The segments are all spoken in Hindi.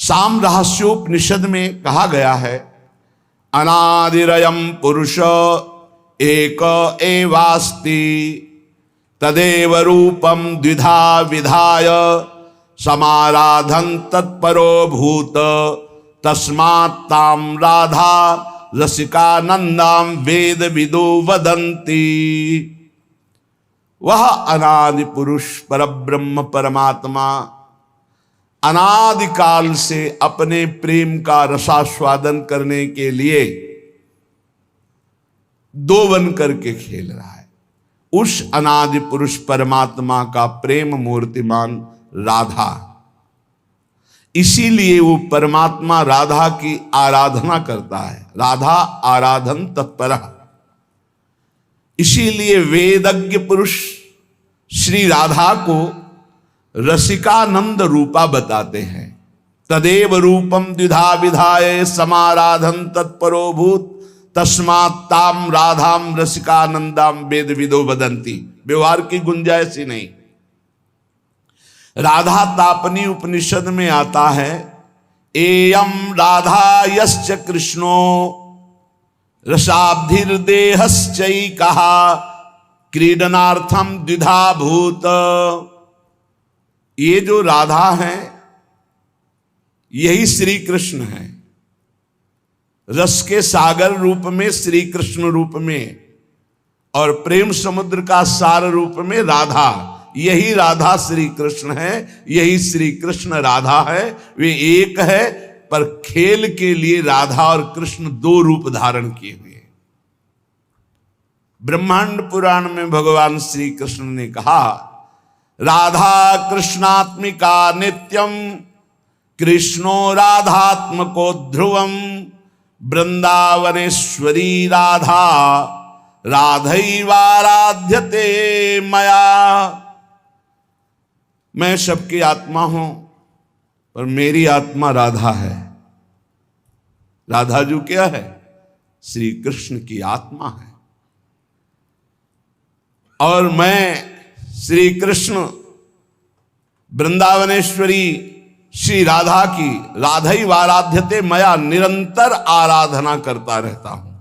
साम रहस्योपनिषद में कहा गया है, अनादिरयम पुरुष एक एवास्ति तदेव रूपम द्विधा विधाय समाराधन तत्परो भूत तस्मात् ताम राधा रसिकानंदाम वेद विदो वदंती। वह अनादि पुरुष परब्रह्म परमात्मा अनादिकाल से अपने प्रेम का रसास्वादन करने के लिए दो बन करके खेल रहा है। उस अनादि पुरुष परमात्मा का प्रेम मूर्तिमान राधा, इसीलिए वो परमात्मा राधा की आराधना करता है। राधा आराधन तत्पर। इसीलिए वेदज्ञ पुरुष श्री राधा को रसिकानंद रूपा बताते हैं। तदेव रूपम द्विधा विधाय समाराधन तत्परो भूत तस्मात् ताम राधाम रसिकानंदाम वेद विदो वदंती। व्यवहार की गुंजाइश ही नहीं। राधा तापनी उपनिषद में आता है, एयम राधा यश्च कृष्णो रसाब्धिर्देहश्चै कहा क्रीडनार्थम द्विधा भूत। ये जो राधा है यही श्री कृष्ण है। रस के सागर रूप में श्री कृष्ण रूप में और प्रेम समुद्र का सार रूप में राधा। यही राधा श्री कृष्ण है, यही श्री कृष्ण राधा है। वे एक है, पर खेल के लिए राधा और कृष्ण दो रूप धारण किए हुए। ब्रह्मांड पुराण में भगवान श्री कृष्ण ने कहा, राधा कृष्णात्मिका नित्यम कृष्णो राधात्मको ध्रुवम वृंदावनेश्वरी राधा राधैवाराध्यते मया। मैं सबकी आत्मा हूं, पर मेरी आत्मा राधा है। राधा जो क्या है? श्री कृष्ण की आत्मा है। और मैं श्री कृष्ण वृंदावनेश्वरी श्री राधा की राधैवाराध्यते मया निरंतर आराधना करता रहता हूं।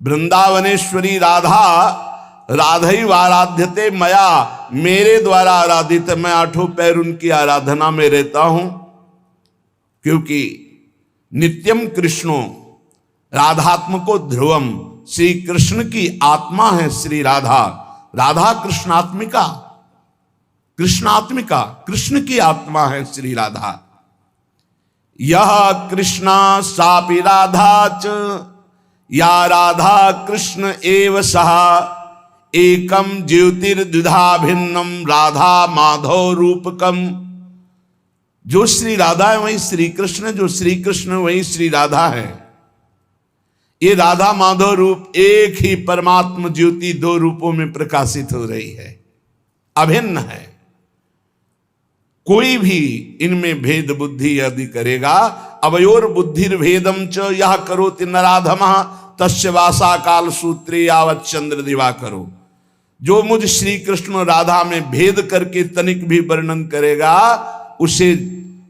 वृंदावनेश्वरी राधा राधैवाराध्यते मया, मेरे द्वारा आराधित। मैं आठों पैर उनकी आराधना में रहता हूं, क्योंकि नित्यम कृष्णो राधात्मको ध्रुवम, श्री कृष्ण की आत्मा है श्री राधा। राधा कृष्णात्मिका, कृष्णात्मिका कृष्ण की आत्मा है श्री राधा। यह कृष्णा सापि राधा च या राधा कृष्ण एव सहा एकम ज्योतिर्द्विधा भिन्नम राधा माधव रूपकम। जो श्री राधा है वही श्री कृष्ण, जो श्री कृष्ण वही श्री राधा है। ये राधा माधव रूप एक ही परमात्म ज्योति दो रूपों में प्रकाशित हो रही है, अभिन्न है। कोई भी इनमें भेद बुद्धि यदि करेगा, अवयोर बुद्धिर्भेदम च यह करोति नराधमः तस्य वासा काल सूत्रे यावत् चंद्र दिवा करो। जो मुझ श्री कृष्ण राधा में भेद करके तनिक भी वर्णन करेगा, उसे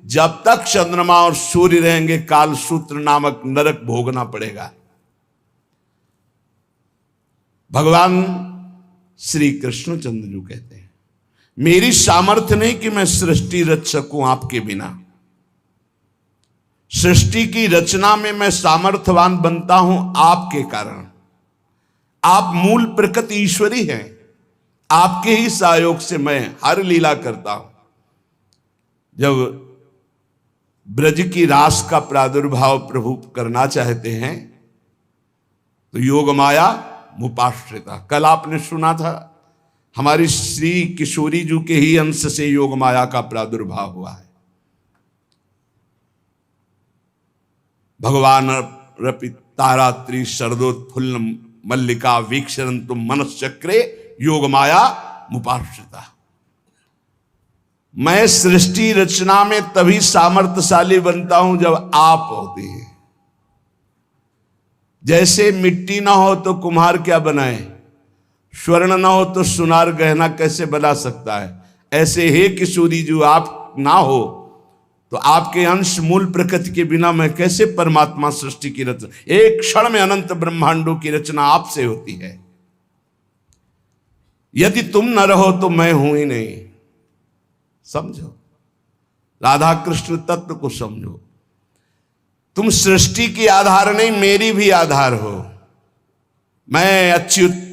जब तक चंद्रमा और सूर्य रहेंगे काल सूत्र नामक नरक भोगना पड़ेगा। भगवान श्री कृष्ण चंद्र जो कहते हैं, मेरी सामर्थ्य नहीं कि मैं सृष्टि रच सकूं आपके बिना। सृष्टि की रचना में मैं सामर्थ्यवान बनता हूं आपके कारण। आप मूल प्रकृति ईश्वरी हैं, आपके ही सहयोग से मैं हर लीला करता हूं। जब ब्रज की रास का प्रादुर्भाव प्रभु करना चाहते हैं तो योग माया मुपाश्रिता। कल आपने सुना था, हमारी श्री किशोरी जी के ही अंश से योग माया का प्रादुर्भाव हुआ है। भगवान रपि तारात्रि शरदोत्फुल्ल मल्लिका वीक्षरन्तु मनश्चक्रे योग माया मुपाश्रिता। मैं सृष्टि रचना में तभी सामर्थ्यशाली बनता हूं जब आप होते हैं। जैसे मिट्टी ना हो तो कुम्हार क्या बनाए, स्वर्ण ना हो तो सुनार गहना कैसे बना सकता है, ऐसे हे किशोरी जो आप ना हो तो आपके अंश मूल प्रकृति के बिना मैं कैसे परमात्मा सृष्टि की रचना, एक क्षण में अनंत ब्रह्मांडों की रचना आपसे होती है। यदि तुम न रहो तो मैं हूं ही नहीं। समझो, राधा कृष्ण तत्व को समझो। तुम सृष्टि की आधार नहीं, मेरी भी आधार हो। मैं अच्युत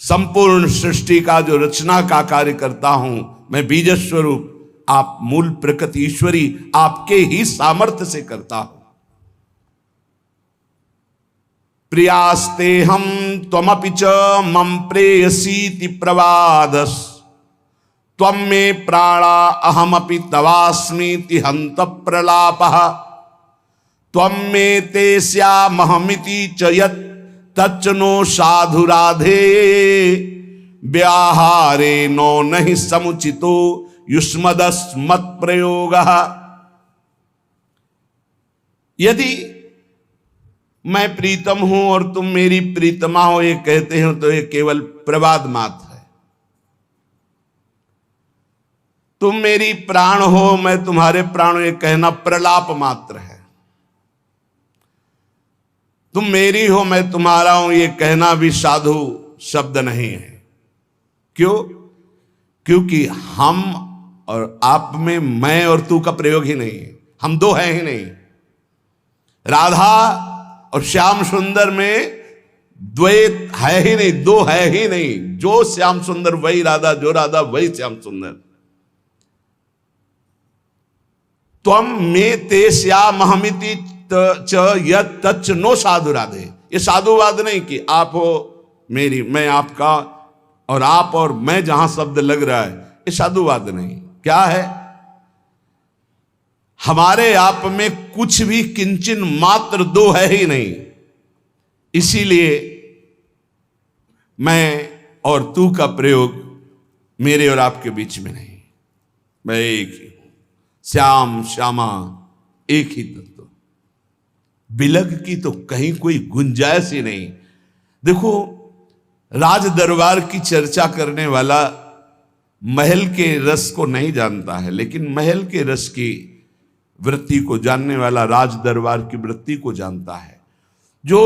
संपूर्ण सृष्टि का जो रचना का कार्य करता हूं, मैं बीज स्वरूप, आप मूल प्रकृति ईश्वरी आपके ही सामर्थ्य से करता हूं। प्रियास्ते हम त्वमपि च मम प्रेयसीति प्रवादस, त्वं मे प्राणा अहमपि तवास्मीति हंत प्रलापः, त्वं मे ते स्यामहमिति च यत् तच्च नो साधु राधे, व्याहारे नो नहि समुचितो युष्मदस्मत् प्रयोगः। यदि मैं प्रीतम हूं और तुम मेरी प्रीतमा हो ये कहते हो तो ये केवल प्रवाद मात्र है। तुम मेरी प्राण हो, मैं तुम्हारे प्राण हो, ये कहना प्रलाप मात्र है। तुम मेरी हो, मैं तुम्हारा हूं, ये कहना भी साधु शब्द नहीं है। क्यों? क्योंकि हम और आप में मैं और तू का प्रयोग ही नहीं है, हम दो हैं ही नहीं। राधा और श्याम सुंदर में द्वैत है ही नहीं, दो है ही नहीं। जो श्याम सुंदर वही राधा, जो राधा वही श्याम सुंदर। त्वं मे ते श्यामहमिति च यत् तच्च नो साधु राधे। ये साधुवाद नहीं कि आप हो मेरी, मैं आपका, और आप और मैं जहां शब्द लग रहा है, ये साधुवाद नहीं। क्या है? हमारे आप में कुछ भी किंचन मात्र दो है ही नहीं। इसीलिए मैं और तू का प्रयोग मेरे और आपके बीच में नहीं। मैं एक ही हूं, श्याम श्यामा एक ही तत्व। बिलग की तो कहीं कोई गुंजाइश ही नहीं। देखो, राज दरबार की चर्चा करने वाला महल के रस को नहीं जानता है, लेकिन महल के रस की वृत्ति को जानने वाला राज दरबार की वृत्ति को जानता है। जो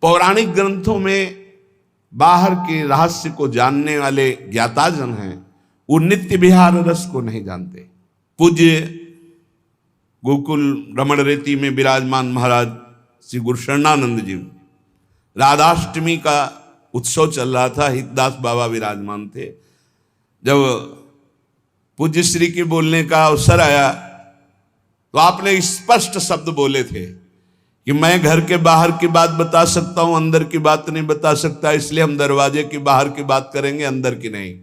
पौराणिक ग्रंथों में बाहर के रहस्य को जानने वाले ज्ञाताजन हैं, वो नित्य विहार रस को नहीं जानते। पूज्य गोकुल रमण रेती में विराजमान महाराज श्री गुरु शरणानंद जी, राधाष्टमी का उत्सव चल रहा था, हितदास बाबा विराजमान थे। जब पूज्य श्री के बोलने का अवसर आया तो आपने स्पष्ट शब्द बोले थे कि मैं घर के बाहर की बात बता सकता हूं, अंदर की बात नहीं बता सकता, इसलिए हम दरवाजे की बाहर की बात करेंगे, अंदर की नहीं।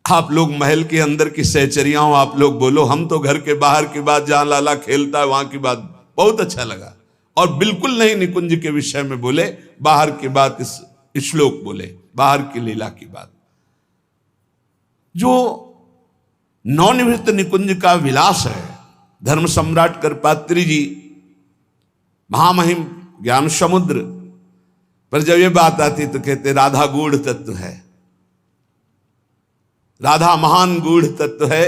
आप लोग महल के अंदर की सहचरियां हो, आप लोग बोलो, हम तो घर के बाहर की बात, जहां लाला खेलता है वहां की बात। बहुत अच्छा लगा। और बिल्कुल नहीं निकुंज के विषय में बोले, बाहर की बात, इस श्लोक बोले, बाहर की लीला की बात। जो नवनिवृत्त निकुंज का विलास है, धर्म सम्राट करपात्री जी महामहिम ज्ञान समुद्र पर जब ये बात आती तो कहते राधा गूढ़ तत्व है, राधा महान गूढ़ तत्व है।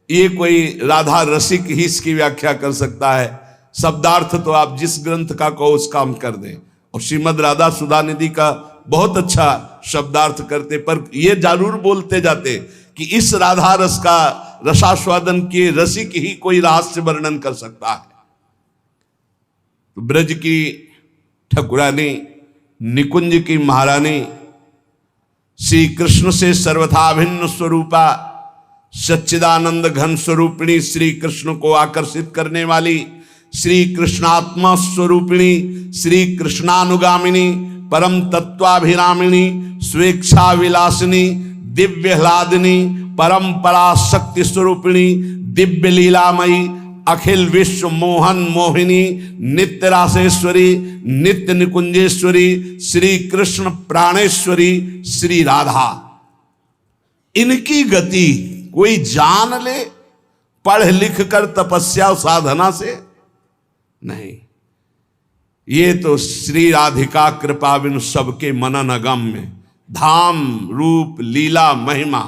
ये कोई राधा रसिक ही इसकी व्याख्या कर सकता है। शब्दार्थ तो आप जिस ग्रंथ का कहो उस काम कर दें। और श्रीमद राधा सुधा निधि का बहुत अच्छा शब्दार्थ करते, पर ये जरूर बोलते जाते कि इस राधा रस का रसास्वादन किए रसिक ही कोई रहस्य वर्णन कर सकता है। तो ब्रज की ठकुरानी, निकुंज की महारानी, श्री कृष्ण से सर्वथा भिन्न स्वरूपा सच्चिदानंद घन स्वरूपिणी श्री कृष्ण को आकर्षित करने वाली श्री कृष्णात्मा स्वरूपिणी, श्री कृष्णानुगामिनी, परम तत्वाभिरामिणी, स्वेच्छा विलासिनी, दिव्य ह्लादिनी, परंपरा शक्ति स्वरूपिणी, दिव्य लीलामयी, अखिल विश्व मोहन मोहिनी, नित्य रासेश्वरी, नित्य निकुंजेश्वरी, श्री कृष्ण प्राणेश्वरी, श्री राधा। इनकी गति कोई जान ले पढ़ लिख कर तपस्या साधना से नहीं। ये तो श्री राधिका कृपा बिन सबके मनन अगम्य, धाम रूप लीला महिमा।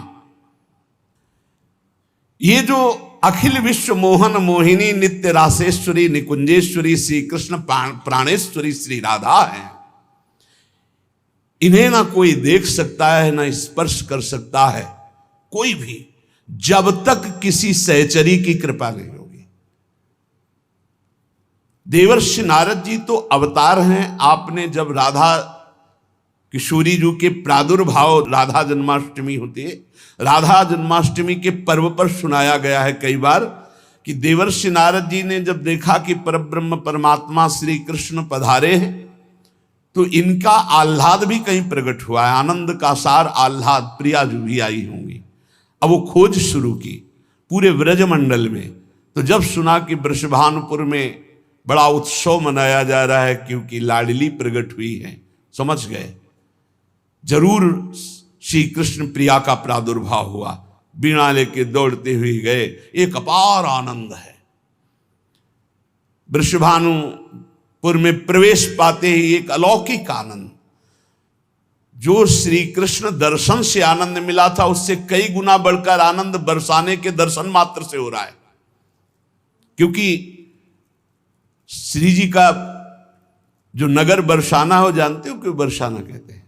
ये जो अखिल विश्व मोहन मोहिनी नित्य रासेश्वरी निकुंजेश्वरी श्री कृष्ण प्राणेश्वरी श्री राधा है, इन्हें ना कोई देख सकता है ना स्पर्श कर सकता है कोई भी, जब तक किसी सहचरी की कृपा नहीं होगी। देवर्षि नारद जी तो अवतार हैं। आपने जब राधा किशोरी जी के प्रादुर्भाव, राधा जन्माष्टमी होती है, राधा जन्माष्टमी के पर्व पर सुनाया गया है कई बार कि देवर्षि नारद जी ने जब देखा कि परब्रह्म परमात्मा श्री कृष्ण पधारे हैं तो इनका आह्लाद भी कहीं प्रकट हुआ है, आनंद का सार आह्लाद, प्रिया जो भी आई होंगी। अब वो खोज शुरू की पूरे व्रजमंडल में। तो जब सुना कि वृषभानुपुर में बड़ा उत्सव मनाया जा रहा है क्योंकि लाडली प्रकट हुई है, समझ गए जरूर श्री कृष्ण प्रिया का प्रादुर्भाव हुआ। बीणा लेके दौड़ते हुए गए, एक अपार आनंद है। वृषभानुपुर में प्रवेश पाते ही एक अलौकिक आनंद, जो श्री कृष्ण दर्शन से आनंद मिला था उससे कई गुना बढ़कर आनंद बरसाने के दर्शन मात्र से हो रहा है। क्योंकि श्री जी का जो नगर बरसाना हो, जानते हो क्यों बरसाना कहते हैं?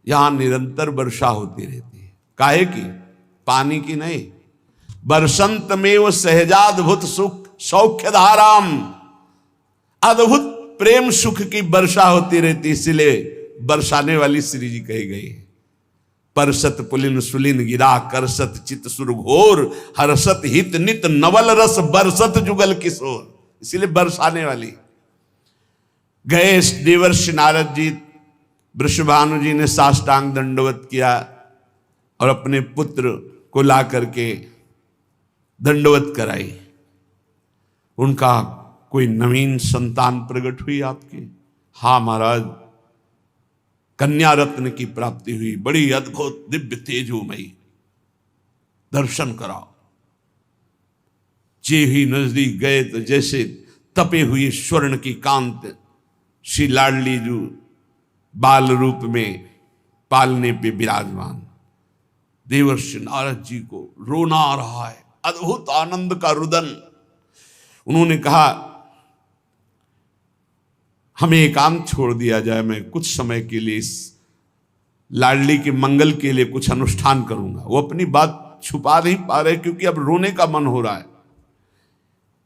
यहां निरंतर वर्षा होती रहती है। काहे की? पानी की नहीं, बरसंत में वो सहजाद्भुत सुख सौख्य धाराम, अद्भुत प्रेम सुख की वर्षा होती रहती, इसलिए बरसाने वाली श्री जी कही गई है। परसत पुलिन सुलिन गिरा करसत चित सुरघोर, हर्षत हित नित नवल रस बरसत जुगल किशोर, इसीलिए बरसाने वाली। गए देवर्षि नारद जी, वृषभानु जी ने साष्टांग दंडवत किया और अपने पुत्र को ला करके दंडवत कराई। उनका कोई नवीन संतान प्रकट हुई आपकी? हाँ महाराज, कन्या रत्न की प्राप्ति हुई, बड़ी अद्भुत दिव्य तेजोमयी। दर्शन कराओ। जे ही नजदीक गए तो जैसे तपे हुए स्वर्ण की कांत श्री लाडली जो बाल रूप में पालने पे विराजमान। देवर्षि नारद जी को रोना आ रहा है, अद्भुत आनंद का रुदन। उन्होंने कहा हमें एकांत छोड़ दिया जाए, मैं कुछ समय के लिए इस लाडली के मंगल के लिए कुछ अनुष्ठान करूंगा। वो अपनी बात छुपा नहीं पा रहे क्योंकि अब रोने का मन हो रहा है।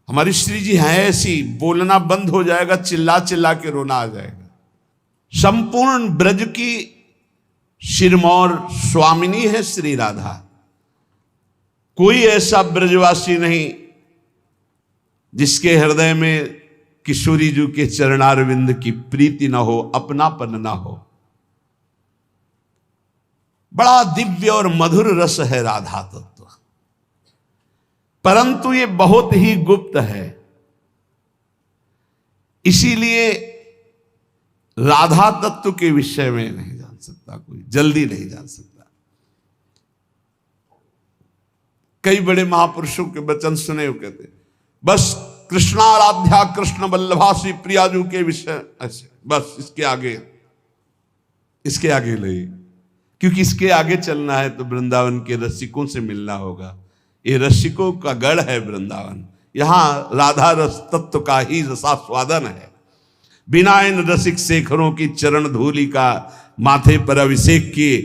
हमारी श्री जी है ऐसी, बोलना बंद हो जाएगा, चिल्ला चिल्ला के रोना आ जाएगा। संपूर्ण ब्रज की सिरमौर स्वामिनी है श्री राधा। कोई ऐसा ब्रजवासी नहीं जिसके हृदय में किशोरी जी के चरणारविंद की प्रीति ना हो, अपनापन ना हो। बड़ा दिव्य और मधुर रस है राधा तत्व, परंतु ये बहुत ही गुप्त है। इसीलिए राधा तत्व के विषय में नहीं जान सकता कोई, जल्दी नहीं जान सकता। कई बड़े महापुरुषों के वचन सुने हो, कहते बस कृष्णाराध्या कृष्ण वल्लभा श्री प्रियाजू के विषय ऐसे, बस इसके आगे नहीं, क्योंकि इसके आगे चलना है तो वृंदावन के रसिकों से मिलना होगा। ये रसिकों का गढ़ है वृंदावन, यहां राधा रस तत्व का ही रसास्वादन है। बिना इन रसिक शेखरों की चरण धूलि का माथे पर अभिषेक किए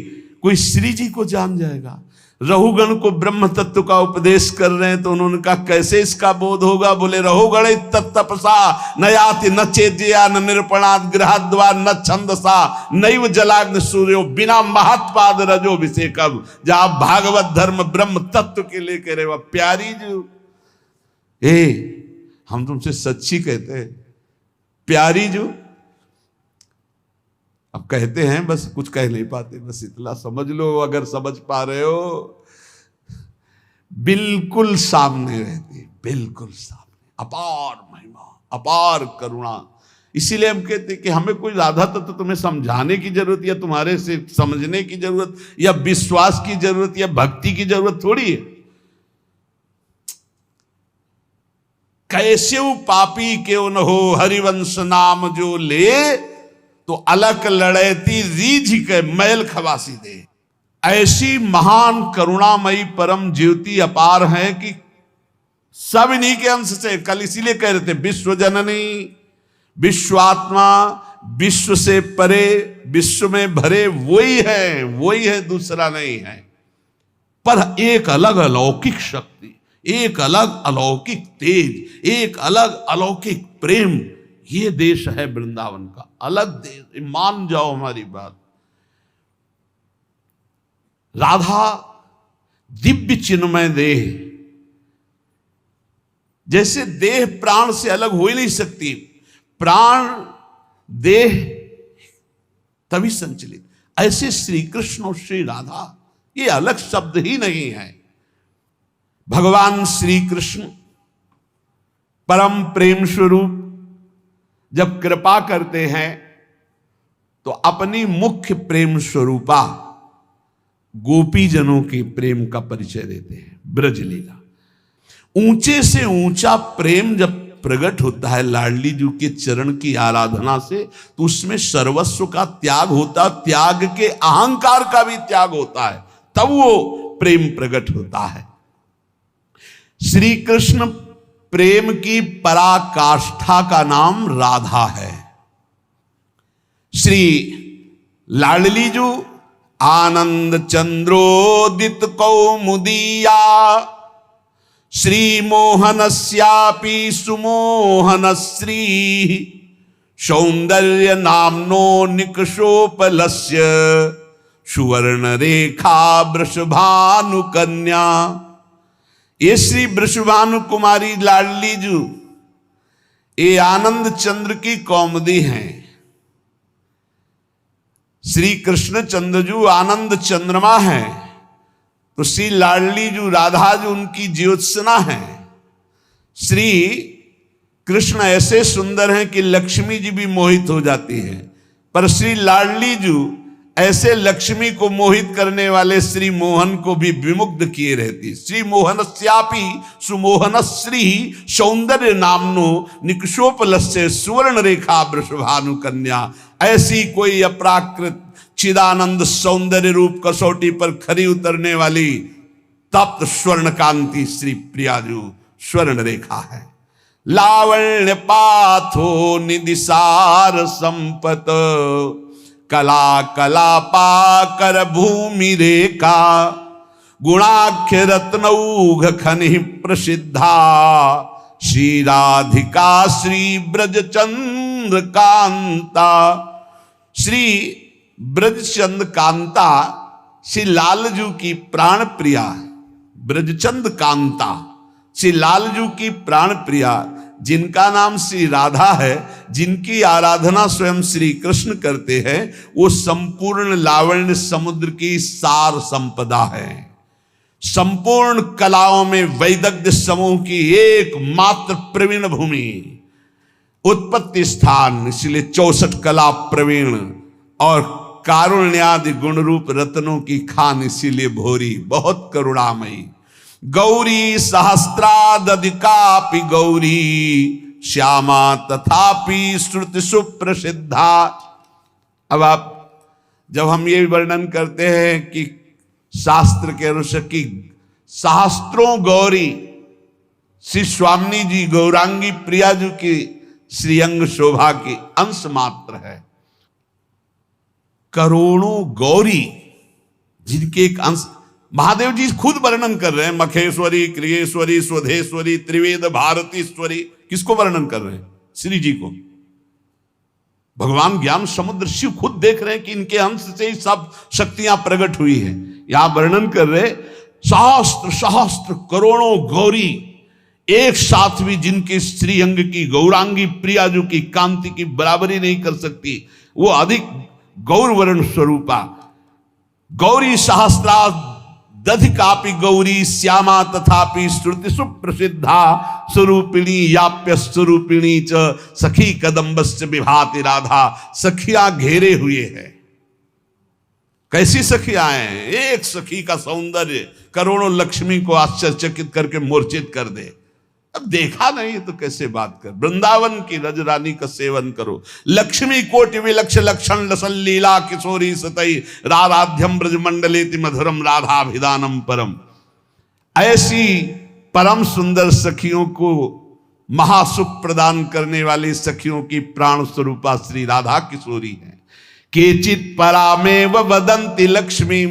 कोई श्री जी को जान जाएगा। रहुगण को ब्रह्म तत्व का उपदेश कर रहे हैं तो उन्होंने कहा कैसे इसका बोध होगा? बोले रहुगण तत्तपसा न याति न चेज्या न निरपणात् गृहद्वा न छंदसा नैव जलाग्नि सूर्यो बिना महत्पाद रजोभिषेकम। जहां भागवत धर्म ब्रह्म तत्व के लिए कह रहे, वह प्यारी जो हम तुमसे सच्ची कहते हैं, प्यारी जो अब कहते हैं, बस कुछ कह नहीं पाते, बस इतना समझ लो। अगर समझ पा रहे हो, बिल्कुल सामने रहती, बिल्कुल सामने, अपार महिमा, अपार करुणा। इसीलिए हम कहते हैं कि हमें कोई राधा तत्व तुम्हें समझाने की जरूरत या तुम्हारे से समझने की जरूरत या विश्वास की जरूरत या भक्ति की जरूरत थोड़ी है। कैसे पापी क्यों न हो हरिवंश नाम जो ले, तो अलक लड़ैती रीझ के मैल खवासी दे। ऐसी महान करुणामयी परम ज्योति अपार है कि सब इन्हीं के अंश से, कल इसीलिए कह रहे थे विश्व जननी, विश्वात्मा, विश्व से परे, विश्व में भरे, वही है, दूसरा नहीं है। पर एक अलग अलौकिक शक्ति, एक अलग अलौकिक तेज, एक अलग अलौकिक प्रेम, ये देश है वृंदावन का, अलग देश, मान जाओ हमारी बात। राधा दिव्य चिन्मय देह, जैसे देह प्राण से अलग हो ही नहीं सकती, प्राण देह तभी संचलित, ऐसे श्री कृष्ण और श्री राधा ये अलग शब्द ही नहीं है। भगवान श्री कृष्ण परम प्रेम स्वरूप जब कृपा करते हैं तो अपनी मुख्य प्रेम स्वरूपा गोपी जनों के प्रेम का परिचय देते हैं। ब्रज लीला, ऊंचे से ऊंचा प्रेम जब प्रकट होता है लाडली जी के चरण की आराधना से, तो उसमें सर्वस्व का त्याग होता, त्याग के अहंकार का भी त्याग होता है, तब वो प्रेम प्रकट होता है। श्री कृष्ण प्रेम की पराकाष्ठा का नाम राधा है। श्री लाडली जो आनंद चंद्रोदित कौमुदीया, श्री मोहनस्यापि सुमोहनश्री, सौंदर्य नामनो निकषोपलस्य, सुवर्ण रेखा वृषभानु कन्या। ये श्री वृषभानु कुमारी लाडली जी ये आनंद चंद्र की कौमुदी हैं। श्री कृष्ण चंद्र जी आनंद चंद्रमा है, तो श्री लाडली जी राधा जी उनकी ज्योत्सना है। श्री कृष्ण ऐसे सुंदर हैं कि लक्ष्मी जी भी मोहित हो जाती है, पर श्री लाडली जी ऐसे लक्ष्मी को मोहित करने वाले श्री मोहन को भी विमुग्ध किए रहती। श्री मोहनस्यापि सुमोहनश्री, सौंदर्य नामनो निकषोपलस्य, सुवर्ण रेखा वृषभानु कन्या। ऐसी कोई अपराकृत चिदानंद सौंदर्य रूप कसौटी पर खरी उतरने वाली तप्त स्वर्ण कांति श्री प्रियाजू स्वर्ण रेखा है। लावण्य पाथो निदिसार संपत, कला कलापा कर भूमि रेखा, गुणाख्य रत्नौघ खनि प्रसिद्धा, श्री राधिका श्री ब्रजचंद्र कांता। श्री ब्रजचंद कांता श्री लालजू की प्राण प्रिया, ब्रजचंद कांता श्री लालजू की प्राण प्रिया, जिनका नाम श्री राधा है, जिनकी आराधना स्वयं श्री कृष्ण करते हैं, वो संपूर्ण लावण्य समुद्र की सार संपदा है। संपूर्ण कलाओं में वैदग्ध्य समूह की एकमात्र प्रवीण भूमि, उत्पत्ति स्थान, इसलिए 64 कला प्रवीण और कारुण्यादि गुण रूप रत्नों की खान, इसीलिए भोरी, बहुत करुणामयी। गौरी सहस्रादधिकापि गौरी, श्यामा तथापि श्रुति सुप्रसिद्धा। अब आप जब हम ये वर्णन करते हैं कि शास्त्र के अनुसार की सहस्त्रों गौरी श्री स्वामी जी गौरांगी प्रिया जी की श्रीअंग शोभा की अंश मात्र है, करोड़ों गौरी जिनके एक अंश महादेव जी खुद वर्णन कर रहे हैं। मखेश्वरी, क्रियेश्वरी, स्वधेश्वरी, त्रिवेद भारतीश्वरी, किसको वर्णन कर रहे हैं? श्री जी को। भगवान ज्ञान समुद्र शिव खुद देख रहे हैं कि इनके अंश से ही सब शक्तियां प्रकट हुई हैं। यहां वर्णन कर रहे सहस्त्र सहस्त्र करोड़ों गौरी एक साथ भी जिनके श्री अंग की गौरांगी प्रियाजू की कांति की बराबरी नहीं कर सकती, वो अधिक गौरवर्ण स्वरूपा। गौरी सहस्रा दधिकापि गौरी, श्यामा तथापि श्रुति सुप्रसिद्धा, स्वरूपिणी याप्य स्वरूपिणी च, सखी कदम्बस्य विभाति राधा। सखियां घेरे हुए हैं। कैसी सखियां हैं? एक सखी का सौंदर्य करोड़ों लक्ष्मी को आश्चर्यचकित करके मूर्छित कर दे। अब देखा नहीं तो कैसे बात कर। वृंदावन की रजरानी का सेवन करो। लक्ष्मी कोटि विलक्ष लक्षण लसन लीला किशोरी सतई राधाध्यम ब्रज मंडलेति मधुरम राधाभिधानम परम। ऐसी परम सुंदर सखियों को महासुख प्रदान करने वाली सखियों की प्राण स्वरूपा श्री राधा किशोरी है। केचित परामेव वदन्ति लक्ष्मीं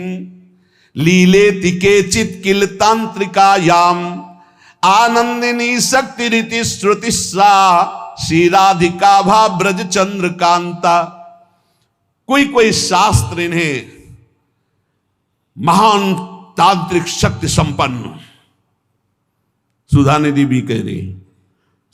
लीलेति केचित किल तांत्रिकायाम आनंदिनी शक्ति रीति श्रुति सा श्री राधिका भा ब्रज चंद्रकांता। कोई कोई शास्त्र इन्हें महान तांत्रिक शक्ति संपन्न, सुधा निधि भी कह रही,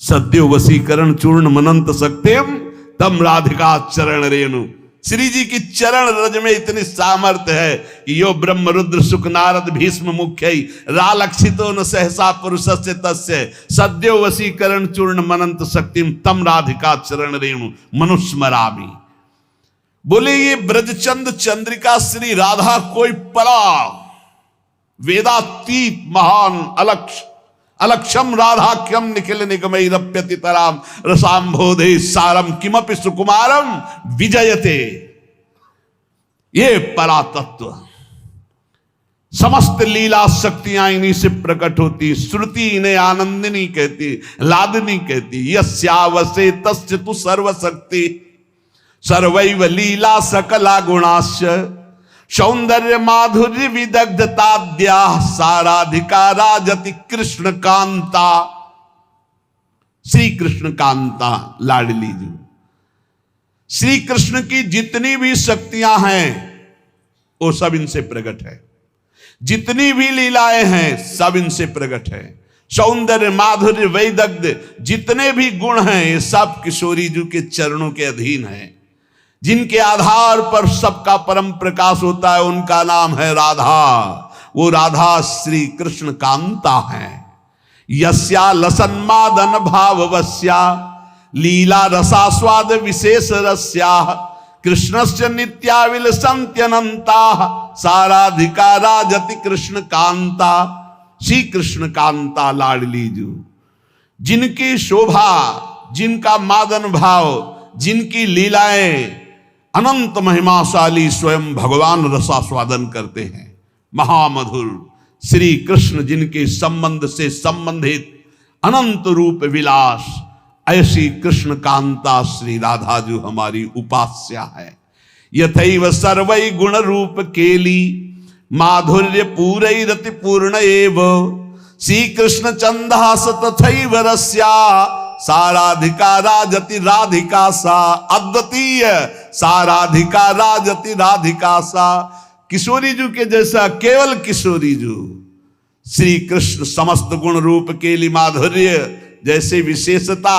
सद्यो वसीकरण चूर्ण मनंत सक्तेम तम राधिका चरण रेणु। श्री जी की चरण रज में इतनी सामर्थ्य है कि यो ब्रह्म रुद्र सुख नारद भीष्म मुख्य रालक्षितो न सहसा पुरुषस्य तस्य सद्यो वसीकरण चूर्ण मनंत शक्तिम तम राधिका चरण रेणु मनुस्मरामि। बोले ये ब्रजचंद चंद्रिका श्री राधा कोई परा वेदातीत महान अलक्षम राधाख्यम निखिल निगमैरप्यति तराम रसाम्भोधे सारम किमपि सुकुमारम विजयते। ये परातत्व समस्त लीला शक्तियां इन्हीं से प्रकट होती। श्रुति इन्हें आनंदिनी कहती, लादनी कहती। यस्यावसे तस्य तु सर्वशक्ति सर्वैव लीला सकला गुणाश्च सौंदर्य माधुर्य विदग्धताद्या साराधिका राजति कृष्ण कांता। श्री कृष्ण कांता लाडली जी, श्री कृष्ण की जितनी भी शक्तियां हैं वो सब इनसे प्रकट है। जितनी भी लीलाएं हैं सब इनसे प्रकट है। सौंदर्य माधुर्य वैदग्ध जितने भी गुण हैं ये सब किशोरी जी के चरणों के अधीन है। जिनके आधार पर सबका परम प्रकाश होता है उनका नाम है राधा। वो राधा श्री कृष्ण कांता है। यस्या लसन्मादन भाववस्या लीला रसास्वाद विशेष रस्या कृष्णस्य नित्याविल संत्यनंता साराधिका राजति कृष्ण कांता। श्री कृष्ण कांता लाडली जो, जिनकी शोभा, जिनका मादन भाव, जिनकी लीलाएं अनंत महिमाशाली स्वयं भगवान रसास्वादन करते हैं। महामधुर श्री कृष्ण जिनके संबंध से संबंधित अनंत रूप विलास, ऐसी कृष्ण कांता श्री राधा जो हमारी उपास्या है। यथैव सर्वै गुण रूप केली माधुर्य पूरै रति पूर्ण एव श्री कृष्ण चंदास तथैव रस्या साराधिका राजति राधिका सा। अद्वितीय साराधिका राजति राधिका सा। किशोरी जू के जैसा केवल किशोरी जू श्री कृष्ण समस्त गुण रूप केली माधुर्य जैसे विशेषता,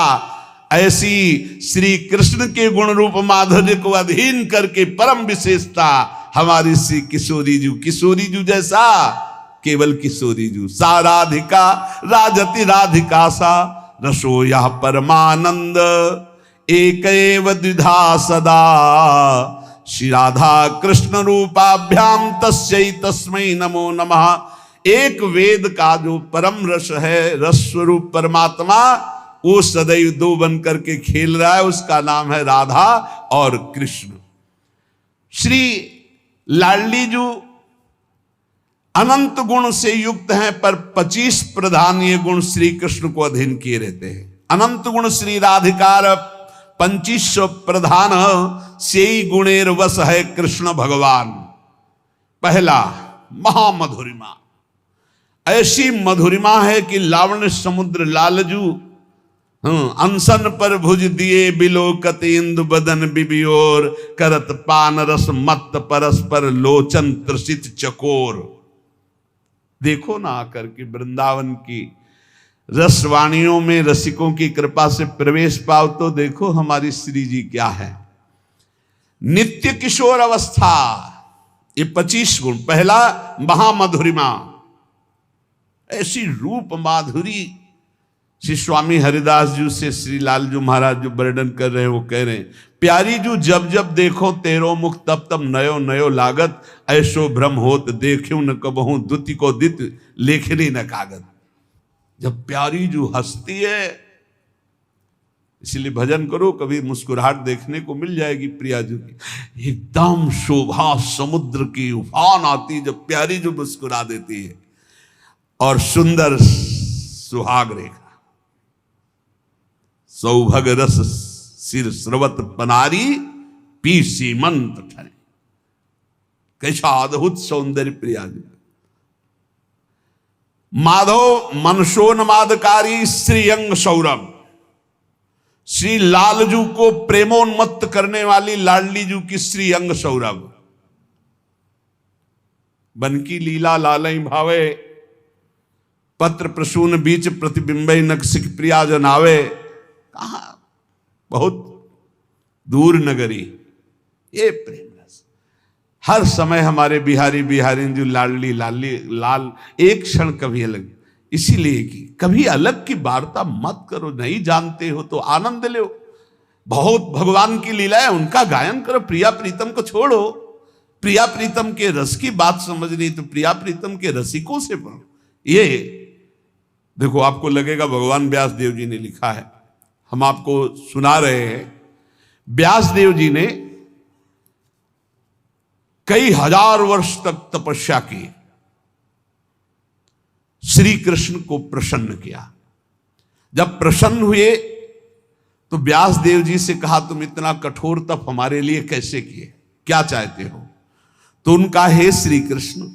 ऐसी श्री कृष्ण के गुण रूप माधुर्य को अधीन करके परम विशेषता हमारी श्री किशोरी जू। किशोरी जू जैसा केवल किशोरी जू। साराधिका राजति राधिका सा रसो यह परमानंद एक एव द्विधा सदा श्री राधा कृष्ण रूपाभ्याम तस्यै तस्मै नमो नमः। एक वेद का जो परम रस है, रस स्वरूप परमात्मा, वो सदैव दो बन करके खेल रहा है। उसका नाम है राधा और कृष्ण। श्री लाडली जो अनंत गुण से युक्त हैं, पर 25 प्रधान ये गुण श्री कृष्ण को अधीन किए रहते हैं। अनंत गुण श्री राधिकार 2500 प्रधान से गुणेर वश है कृष्ण भगवान। पहला महामधुरिमा, ऐसी मधुरिमा है कि लावण्य समुद्र लालजू अनशन पर भुज दिए बिलोकत इंदु बदन बिबियोर करत पान रस मत परस्पर लोचन त्रसित चकोर। देखो ना आकर के वृंदावन की रसवाणियों में रसिकों की कृपा से प्रवेश पाओ तो देखो हमारी श्री जी क्या है। नित्य किशोर अवस्था, ये 25 गुण। पहला महामधुरिमा, ऐसी रूप माधुरी। श्री स्वामी हरिदास जी से श्री लालजू महाराज जो वर्णन कर रहे हैं, वो कह रहे हैं, प्यारी जू जब जब देखो तेरो मुख तब तब नयो नयो लागत ऐसो भ्रम होत देखियो न कबहू दुति को दित लेखनी न कागत। जब प्यारी जो हंसती है, इसलिए भजन करो, कभी मुस्कुराहट देखने को मिल जाएगी प्रिया जी की। एकदम शोभा समुद्र की उफान आती जब प्यारी जो मुस्कुरा देती है। और सुंदर सुहाग रेखा, सौभग रस सिर स्रवत पनारी, पी सीमंत ठने। कैसा अद्भुत सौंदर्य प्रिया जी। माधव मनसोन्मादकारी श्रीअंग सौरभ, श्री लालजू को प्रेमोन्मत्त करने वाली लाडली जू की श्री अंग सौरभ। बन की लीला लालई भावे, पत्र प्रसून बीच प्रतिबिंबई नक्सिक प्रिया जनावे। कहा बहुत दूर नगरी ये प्रेम रस। हर समय हमारे बिहारी बिहारी जो लाडली लाली लाल, एक क्षण कभी अलग। इसीलिए कि कभी अलग की वार्ता मत करो, नहीं जानते हो तो आनंद लो। बहुत भगवान की लीला है, उनका गायन करो। प्रिया प्रीतम को छोड़ो, प्रिया प्रीतम के रस की बात समझनी तो प्रिया प्रीतम के रसिकों से पढ़ो। ये देखो, आपको लगेगा भगवान व्यास देव जी ने लिखा है, हम आपको सुना रहे हैं। व्यास देव जी ने कई हजार वर्ष तक तपस्या की, श्री कृष्ण को प्रसन्न किया। जब प्रसन्न हुए तो व्यास देव जी से कहा, तुम इतना कठोर तप हमारे लिए कैसे किए, क्या चाहते हो? तो उनका, हे श्री कृष्ण,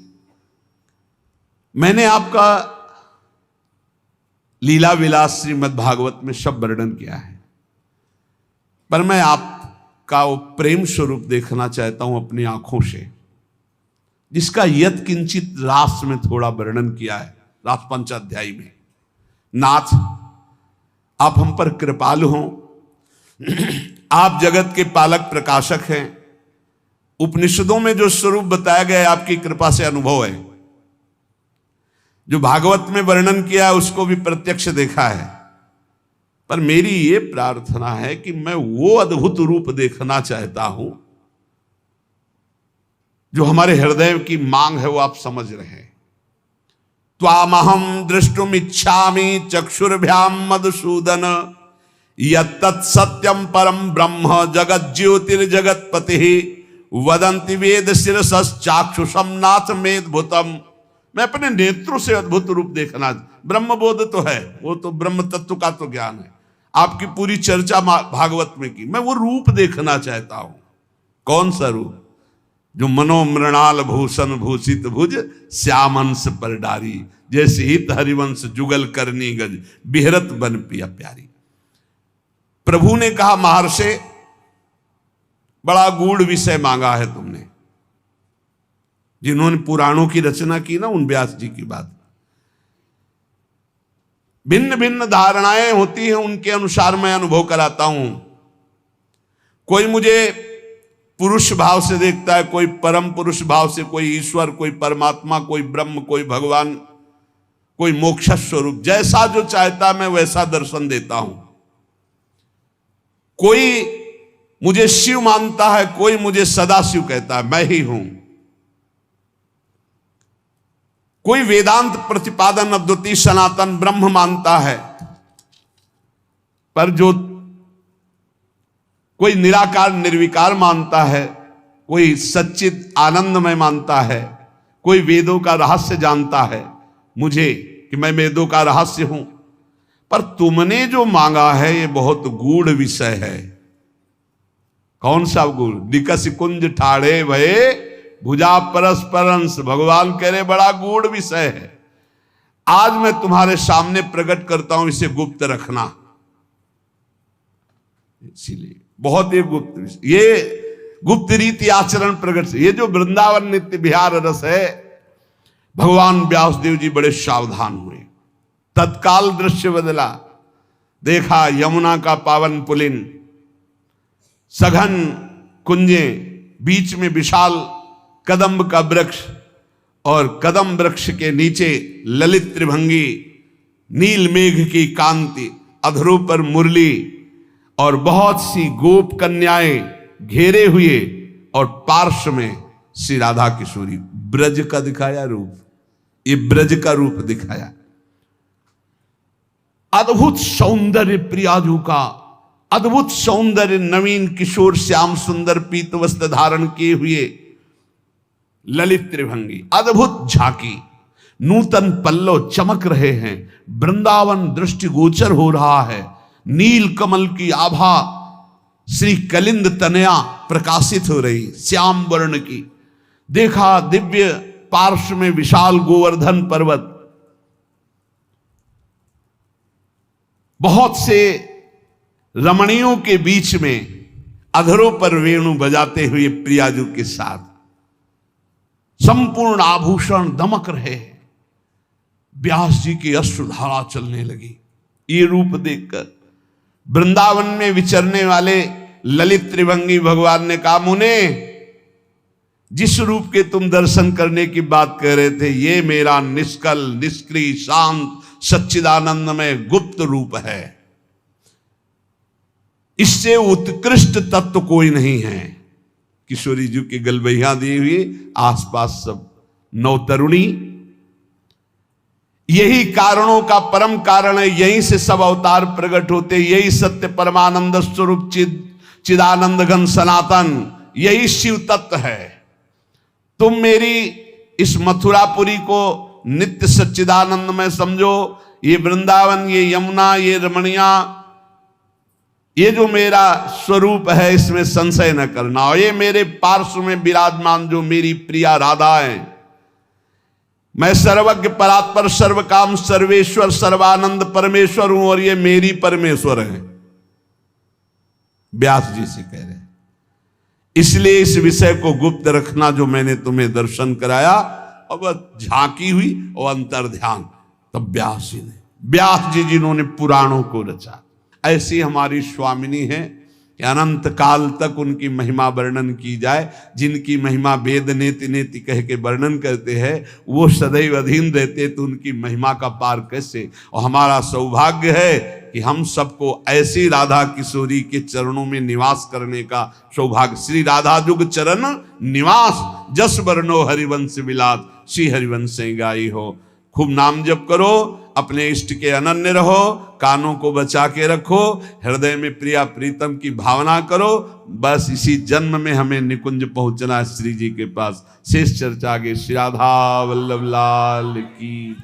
मैंने आपका लीला विलास श्रीमद् भागवत में सब वर्णन किया है, पर मैं आपका वो प्रेम स्वरूप देखना चाहता हूं अपनी आंखों से, जिसका यत किंचित रास में थोड़ा वर्णन किया है, रास पंचाध्यायी में। नाथ, आप हम पर कृपालु हों, आप जगत के पालक प्रकाशक हैं। उपनिषदों में जो स्वरूप बताया गया है आपकी कृपा से अनुभव है। जो भागवत में वर्णन किया है उसको भी प्रत्यक्ष देखा है, पर मेरी ये प्रार्थना है कि मैं वो अद्भुत रूप देखना चाहता हूं जो हमारे हृदय की मांग है, वो आप समझ रहे हैं। त्वामहं द्रष्टुम इच्छामि चक्षुर्भ्याम मधुसूदन, यत्तत् सत्यम परम ब्रह्म जगत ज्योतिर्जगतपति, वदन्ति वेद शिरसश्चाक्षुषम नाथ मेदभूतम। मैं अपने नेत्रों से अद्भुत रूप देखना, ब्रह्म बोध तो है, वो तो ब्रह्म तत्व का तो ज्ञान है, आपकी पूरी चर्चा भागवत में की, मैं वो रूप देखना चाहता हूं। कौन सा रूप? जो मनोमृणाल भूषण भूषित भुज, श्यामंश पर डारी, जैसे हित हरिवंश जुगल करनी गज, बिहरत बन पिया प्यारी। प्रभु ने कहा, महर्षि, बड़ा गूढ़ विषय मांगा है तुमने। जिन्होंने पुराणों की रचना की ना, उन व्यास जी की बात, भिन्न भिन्न धारणाएं होती हैं, उनके अनुसार मैं अनुभव कराता हूं। कोई मुझे पुरुष भाव से देखता है, कोई परम पुरुष भाव से, कोई ईश्वर, कोई परमात्मा, कोई ब्रह्म, कोई भगवान, कोई मोक्ष स्वरूप। जैसा जो चाहता मैं वैसा दर्शन देता हूं। कोई मुझे शिव मानता है, कोई मुझे सदा शिव कहता है, मैं ही हूं। कोई वेदांत प्रतिपादन अद्वितीय सनातन ब्रह्म मानता है, पर जो कोई निराकार निर्विकार मानता है, कोई सच्चित आनंदमय मानता है, कोई वेदों का रहस्य जानता है मुझे कि मैं वेदों का रहस्य हूं। पर तुमने जो मांगा है ये बहुत गूढ़ विषय है। कौन सा गूढ़? निकस कुंज ठाड़े भये भुजा परस्परंस। भगवान कह रहे बड़ा गूढ़ विषय है, आज मैं तुम्हारे सामने प्रकट करता हूं, इसे गुप्त रखना। इसीलिए बहुत ही गुप्त विषय, ये गुप्त रीति आचरण प्रकट से। ये जो वृंदावन नित्य विहार रस है, भगवान व्यासदेव जी बड़े सावधान हुए। तत्काल दृश्य बदला, देखा यमुना का पावन पुलिन, सघन कुंजे, बीच में विशाल कदम्ब का वृक्ष, और कदम वृक्ष के नीचे ललित त्रिभंगी, नील मेघ की कांति, अधरों पर मुरली, और बहुत सी गोप कन्याएं घेरे हुए, और पार्श्व में श्री राधा किशोरी। ब्रज का दिखाया रूप, ये ब्रज का रूप दिखाया। अद्भुत सौंदर्य प्रियाजू का, अद्भुत सौंदर्य, नवीन किशोर श्याम सुंदर पीत वस्त्र धारण किए हुए ललित त्रिभंगी, अद्भुत झांकी, नूतन पल्लव चमक रहे हैं, वृंदावन दृष्टिगोचर हो रहा है, नील कमल की आभा श्री कलिंद तनया प्रकाशित हो रही, श्याम वर्ण की। देखा दिव्य पार्श्व में विशाल गोवर्धन पर्वत, बहुत से रमणियों के बीच में अधरों पर वेणु बजाते हुए प्रियाजू के साथ संपूर्ण आभूषण दमक रहे हैं। व्यास जी की अश्रुधारा चलने लगी। ये रूप देखकर वृंदावन में विचरने वाले ललित त्रिभंगी भगवान ने कहा, मुने, जिस रूप के तुम दर्शन करने की बात कर रहे थे, ये मेरा निष्कल, निष्क्रिय, शांत, सच्चिदानंदमय गुप्त रूप है। इससे उत्कृष्ट तत्व कोई नहीं है। किशोरी जी की गलबैया दी हुई, आसपास सब नवतरुणी। यही कारणों का परम कारण है, यहीं से सब अवतार प्रकट होते, यही सत्य परमानंद स्वरूप चिदानंद घन सनातन, यही शिव तत्व है। तुम मेरी इस मथुरापुरी को नित्य सच्चिदानंद में समझो। ये वृंदावन, ये यमुना, ये रमणिया, ये जो मेरा स्वरूप है, इसमें संशय न करना। और ये मेरे पार्श्व में विराजमान जो मेरी प्रिया राधा है, मैं सर्वज्ञ परात्पर सर्वकाम सर्वेश्वर सर्वानंद परमेश्वर हूं और ये मेरी परमेश्वर है। व्यास जी से कह रहे हैं। इसलिए इस विषय को गुप्त रखना जो मैंने तुम्हें दर्शन कराया। और वह झांकी हुई और अंतर ध्यान तब व्यास जी ने, व्यास जी जिन्होंने पुराणों को रचा, ऐसी हमारी स्वामिनी है कि अनंत काल तक उनकी महिमा वर्णन की जाए। जिनकी महिमा वेद नेति नेति कह के वर्णन करते हैं, वो सदैव अधीन रहते, तो उनकी महिमा का पार कैसे। और हमारा सौभाग्य है कि हम सबको ऐसी राधा किशोरी के चरणों में निवास करने का सौभाग्य। श्री राधा जुग चरण निवास, जस वर्णो हरिवंश विलास, श्री हरिवंश गाई हो। खूब नाम जप करो, अपने इष्ट के अनन्य रहो, कानों को बचा के रखो, हृदय में प्रिया प्रीतम की भावना करो। बस इसी जन्म में हमें निकुंज पहुंचना है श्री जी के पास। शेष चर्चा आगे। श्री राधा वल्लभ लाल की।